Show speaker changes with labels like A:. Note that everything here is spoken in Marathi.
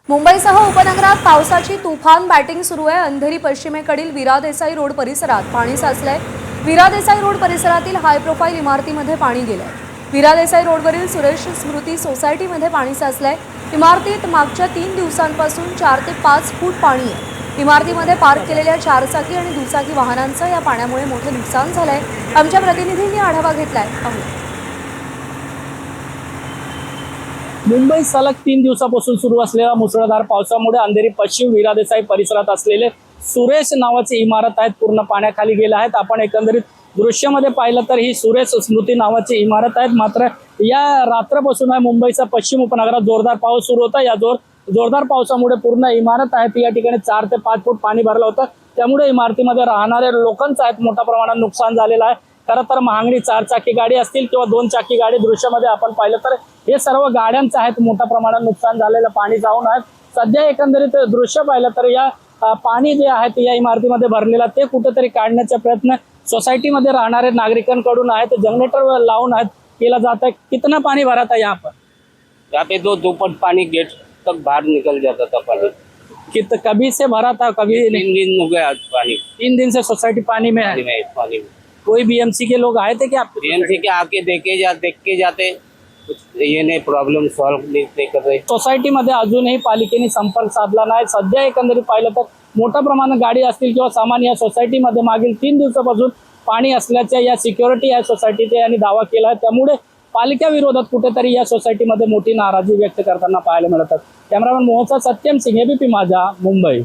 A: मुंबईसह उपनगरात पावसाची तुफान बॅटिंग सुरू आहे। अंधेरी पश्चिमेकडील विरा देसाई रोड परिसरात पाणी साचलंय। विरा देसाई रोड परिसरातील हाय प्रोफाईल इमारतीमध्ये पाणी गेलंय। विरा देसाई रोडवरील सुरेश स्मृती सोसायटीमध्ये पाणी साचलंय। इमारतीत मागच्या 3 दिवसांपासून 4 ते 5 फूट पाणी आहे। इमारतीमध्ये पार्क केलेल्या 4 चाकी आणि दुचाकी वाहनांचं या पाण्यामुळे मोठे नुकसान झालंय। आमच्या प्रतिनिधींनी आढावा घेतलाय, पाहूया।
B: मुंबईत सलग 3 दिवसापासून सुरू असलेल्या मुसळधार पावसामुळे अंधेरी पश्चिम विरा देसाई परिसरात असलेले सुरेश नावाची इमारत आहेत पूर्ण पाण्याखाली गेले आहेत। आपण एकंदरीत दृश्यामध्ये पाहिलं तर ही सुरेश स्मृती नावाची इमारत आहे। मात्र या रात्रपासून मुंबईचा पश्चिम उपनगरात जोरदार पाऊस सुरू होता। या जोरदार पावसामुळे पूर्ण इमारत आहे ती या ठिकाणी 4 ते 5 फूट पाणी भरलं होतं। त्यामुळे इमारतीमध्ये राहणाऱ्या लोकांचं आहेत मोठ्या प्रमाणात नुकसान झालेलं आहे। खरं तर महागडी 4 चाकी गाडी असतील किंवा 2 चाकी गाडी दृश्यामध्ये आपण पाहिलं तर हे सर्व गाड्यांचं आहेत मोठ्या प्रमाणात नुकसान झालेलं पाणी जाऊन आहे। सध्या एकंदरीत दृश्य पाहिलं तर या पाणी जे आहे या इमारतीमध्ये भरलेलं ते कुठेतरी काढण्याचा प्रयत्न सोसायटीमध्ये राहणारे नागरिकांकडून आहेत। जनरेटर लावून आहेत केला जात है। कितना पानी भरा था यहाँ पर?
C: यहाँ पे 2 फुट पानी गेट तक बाहर निकल जाता था पानी।
B: कभी से भरा था? कभी
C: 3 दिन हो गया आज पानी
B: 3 दिन से सोसाइटी पानी में है।
C: पानी में
B: कोई बीएमसी के लोग आए थे क्या?
C: बीएमसी के आके देख के जाते, कुछ ये नहीं प्रॉब्लम सॉल्व नहीं कर रहे।
B: सोसायटीमध्ये अजूनही पालिकेने संपर्क साधला नाही। सध्या एकंदरीत पाहिलं तर मोठ्या प्रमाणात गाडी असतील किंवा सामान या सोसायटीमध्ये मागील 3 दिवसापासून पाणी असल्याच्या या सिक्युरिटी या सोसायटीचे यांनी दावा केला। त्यामुळे पालिका विरोधात कुठेतरी या सोसायटीमध्ये मोठी नाराजी व्यक्त करताना पाहायला मिळतात। कॅमेरामॅन मोहनचा सत्यम सिंह, एबीपी माझा, मुंबई।